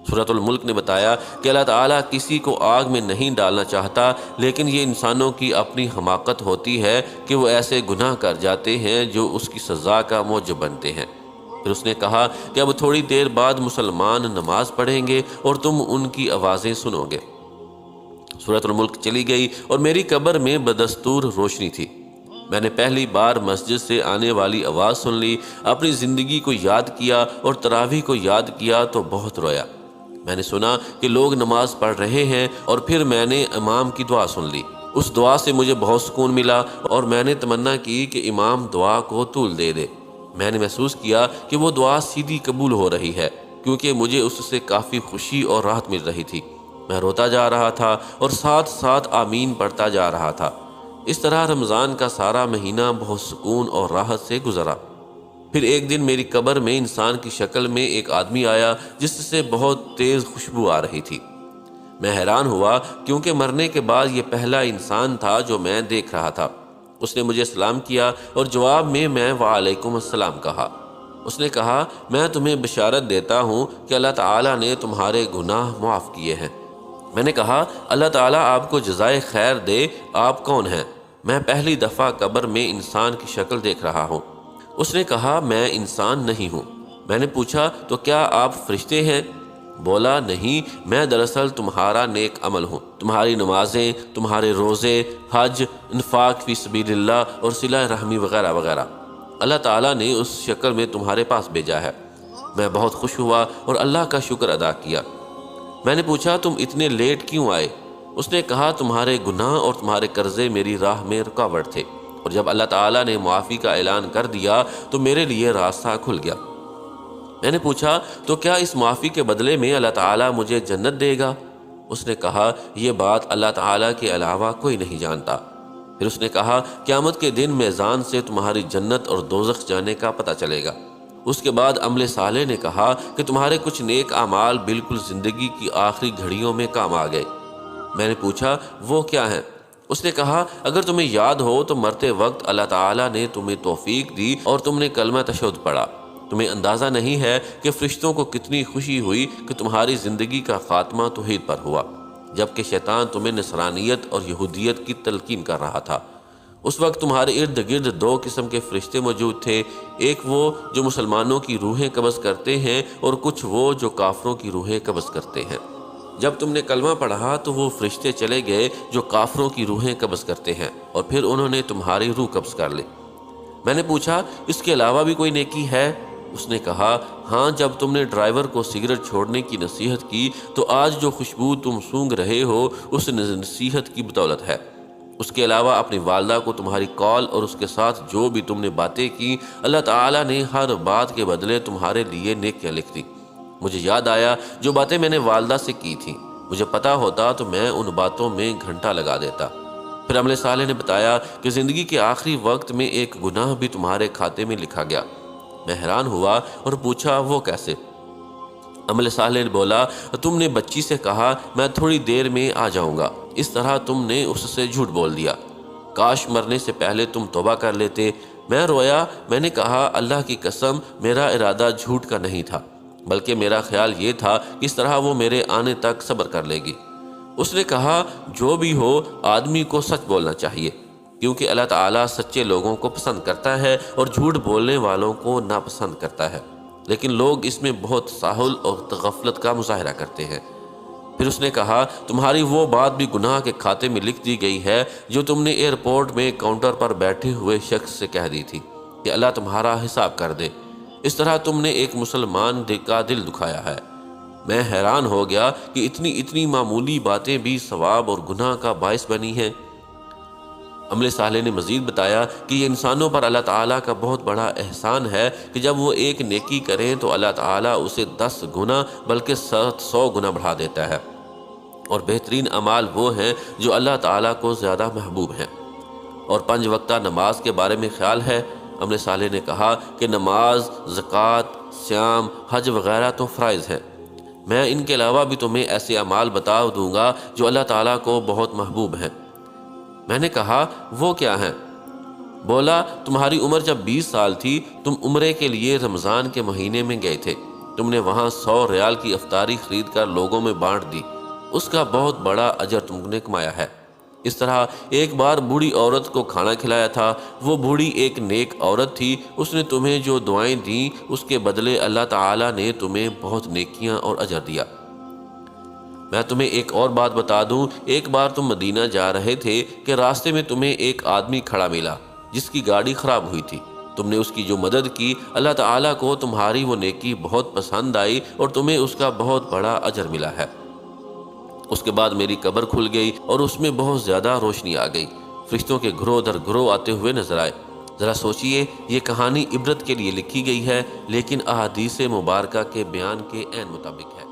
سورۃ الملک نے بتایا کہ اللہ تعالیٰ کسی کو آگ میں نہیں ڈالنا چاہتا، لیکن یہ انسانوں کی اپنی حماقت ہوتی ہے کہ وہ ایسے گناہ کر جاتے ہیں جو اس کی سزا کا موجب بنتے ہیں۔ پھر اس نے کہا کہ اب تھوڑی دیر بعد مسلمان نماز پڑھیں گے اور تم ان کی آوازیں سنو گے۔ سورۃ الملک چلی گئی اور میری قبر میں بدستور روشنی تھی۔ میں نے پہلی بار مسجد سے آنے والی آواز سن لی، اپنی زندگی کو یاد کیا اور تراویح کو یاد کیا تو بہت رویا۔ میں نے سنا کہ لوگ نماز پڑھ رہے ہیں، اور پھر میں نے امام کی دعا سن لی۔ اس دعا سے مجھے بہت سکون ملا، اور میں نے تمنا کی کہ امام دعا کو طول دے دے۔ میں نے محسوس کیا کہ وہ دعا سیدھی قبول ہو رہی ہے، کیونکہ مجھے اس سے کافی خوشی اور راحت مل رہی تھی۔ میں روتا جا رہا تھا اور ساتھ ساتھ آمین پڑھتا جا رہا تھا۔ اس طرح رمضان کا سارا مہینہ بہت سکون اور راحت سے گزرا۔ پھر ایک دن میری قبر میں انسان کی شکل میں ایک آدمی آیا جس سے بہت تیز خوشبو آ رہی تھی۔ میں حیران ہوا کیونکہ مرنے کے بعد یہ پہلا انسان تھا جو میں دیکھ رہا تھا۔ اس نے مجھے سلام کیا اور جواب میں وعلیکم السلام کہا۔ اس نے کہا، میں تمہیں بشارت دیتا ہوں کہ اللہ تعالیٰ نے تمہارے گناہ معاف کیے ہیں۔ میں نے کہا، اللہ تعالیٰ آپ کو جزائے خیر دے، آپ کون ہیں؟ میں پہلی دفعہ قبر میں انسان کی شکل دیکھ رہا ہوں۔ اس نے کہا، میں انسان نہیں ہوں۔ میں نے پوچھا، تو کیا آپ فرشتے ہیں؟ بولا، نہیں، میں دراصل تمہارا نیک عمل ہوں، تمہاری نمازیں، تمہارے روزے، حج، انفاق فی سبیل اللہ اور صلہ رحمی وغیرہ وغیرہ۔ اللہ تعالیٰ نے اس شکل میں تمہارے پاس بھیجا ہے۔ میں بہت خوش ہوا اور اللہ کا شکر ادا کیا۔ میں نے پوچھا، تم اتنے لیٹ کیوں آئے؟ اس نے کہا، تمہارے گناہ اور تمہارے قرضے میری راہ میں رکاوٹ تھے، اور جب اللہ تعالیٰ نے معافی کا اعلان کر دیا تو میرے لیے راستہ کھل گیا۔ میں نے پوچھا، تو کیا اس معافی کے بدلے میں اللہ تعالیٰ مجھے جنت دے گا؟ اس نے کہا، یہ بات اللہ تعالیٰ کے علاوہ کوئی نہیں جانتا۔ پھر اس نے کہا، قیامت کے دن میزان سے تمہاری جنت اور دوزخ جانے کا پتہ چلے گا۔ اس کے بعد عمل صالح نے کہا کہ تمہارے کچھ نیک اعمال بالکل زندگی کی آخری گھڑیوں میں کام آ گئے۔ میں نے پوچھا، وہ کیا ہیں؟ اس نے کہا، اگر تمہیں یاد ہو تو مرتے وقت اللہ تعالیٰ نے تمہیں توفیق دی اور تم نے کلمہ تشہد پڑھا۔ تمہیں اندازہ نہیں ہے کہ فرشتوں کو کتنی خوشی ہوئی کہ تمہاری زندگی کا خاتمہ توحید پر ہوا، جبکہ شیطان تمہیں نصرانیت اور یہودیت کی تلقین کر رہا تھا۔ اس وقت تمہارے ارد گرد دو قسم کے فرشتے موجود تھے، ایک وہ جو مسلمانوں کی روحیں قبض کرتے ہیں اور کچھ وہ جو کافروں کی روحیں قبض کرتے ہیں۔ جب تم نے کلمہ پڑھا تو وہ فرشتے چلے گئے جو کافروں کی روحیں قبض کرتے ہیں، اور پھر انہوں نے تمہاری روح قبض کر لی۔ میں نے پوچھا، اس کے علاوہ بھی کوئی نیکی ہے؟ اس نے کہا، ہاں، جب تم نے ڈرائیور کو سگریٹ چھوڑنے کی نصیحت کی تو آج جو خوشبو تم سونگھ رہے ہو اس نصیحت کی بدولت ہے۔ اس کے علاوہ اپنی والدہ کو تمہاری کال اور اس کے ساتھ جو بھی تم نے باتیں کی، اللہ تعالیٰ نے ہر بات کے بدلے تمہارے لیے نیکیاں لکھ دیں۔ مجھے یاد آیا جو باتیں میں نے والدہ سے کی تھیں۔ مجھے پتا ہوتا تو میں ان باتوں میں گھنٹہ لگا دیتا۔ پھر عمل صالح نے بتایا کہ زندگی کے آخری وقت میں ایک گناہ بھی تمہارے کھاتے میں لکھا گیا۔ میں حیران ہوا اور پوچھا وہ کیسے؟ عمل صالح نے بولا، تم نے بچی سے کہا میں تھوڑی دیر میں آ جاؤں گا، اس طرح تم نے اس سے جھوٹ بول دیا۔ کاش مرنے سے پہلے تم توبہ کر لیتے۔ میں رویا، میں نے کہا اللہ کی قسم میرا ارادہ جھوٹ کا نہیں تھا، بلکہ میرا خیال یہ تھا کہ اس طرح وہ میرے آنے تک صبر کر لے گی۔ اس نے کہا جو بھی ہو آدمی کو سچ بولنا چاہیے، کیونکہ اللہ تعالیٰ سچے لوگوں کو پسند کرتا ہے اور جھوٹ بولنے والوں کو ناپسند کرتا ہے، لیکن لوگ اس میں بہت ساہل اور غفلت کا مظاہرہ کرتے ہیں۔ پھر اس نے کہا تمہاری وہ بات بھی گناہ کے کھاتے میں لکھ دی گئی ہے جو تم نے ایئرپورٹ میں کاؤنٹر پر بیٹھے ہوئے شخص سے کہہ دی تھی کہ اللہ تمہارا حساب کر دے۔ اس طرح تم نے ایک مسلمان کا دل دکھایا ہے۔ میں حیران ہو گیا کہ اتنی معمولی باتیں بھی ثواب اور گناہ کا باعث بنی ہیں۔ عمل صالح نے مزید بتایا کہ یہ انسانوں پر اللہ تعالیٰ کا بہت بڑا احسان ہے کہ جب وہ ایک نیکی کریں تو اللہ تعالیٰ اسے 10 گنا بلکہ 100 گنا بڑھا دیتا ہے، اور بہترین اعمال وہ ہیں جو اللہ تعالیٰ کو زیادہ محبوب ہیں۔ اور 5 وقتہ نماز کے بارے میں خیال ہے؟ عمل صالح نے کہا کہ نماز، زکوٰۃ، صیام، حج وغیرہ تو فرائض ہیں۔ میں ان کے علاوہ بھی تمہیں ایسے اعمال بتا دوں گا جو اللہ تعالیٰ کو بہت محبوب ہیں۔ میں نے کہا وہ کیا ہیں؟ بولا تمہاری عمر جب 20 سال تھی تم عمرے کے لیے رمضان کے مہینے میں گئے تھے، تم نے وہاں 100 ریال کی افطاری خرید کر لوگوں میں بانٹ دی، اس کا بہت بڑا اجر تم نے کمایا ہے۔ اس طرح ایک بار بوڑھی عورت کو کھانا کھلایا تھا، وہ بوڑھی ایک نیک عورت تھی، اس نے تمہیں جو دعائیں دیں اس کے بدلے اللہ تعالیٰ نے تمہیں بہت نیکیاں اور اجر دیا۔ میں تمہیں ایک اور بات بتا دوں، ایک بار تم مدینہ جا رہے تھے کہ راستے میں تمہیں ایک آدمی کھڑا ملا جس کی گاڑی خراب ہوئی تھی، تم نے اس کی جو مدد کی اللہ تعالیٰ کو تمہاری وہ نیکی بہت پسند آئی اور تمہیں اس کا بہت بڑا اجر ملا ہے۔ اس کے بعد میری قبر کھل گئی اور اس میں بہت زیادہ روشنی آ گئی، فرشتوں کے گروہ در گروہ آتے ہوئے نظر آئے۔ ذرا سوچئے، یہ کہانی عبرت کے لیے لکھی گئی ہے لیکن احادیث مبارکہ کے بیان کے عین مطابق ہے۔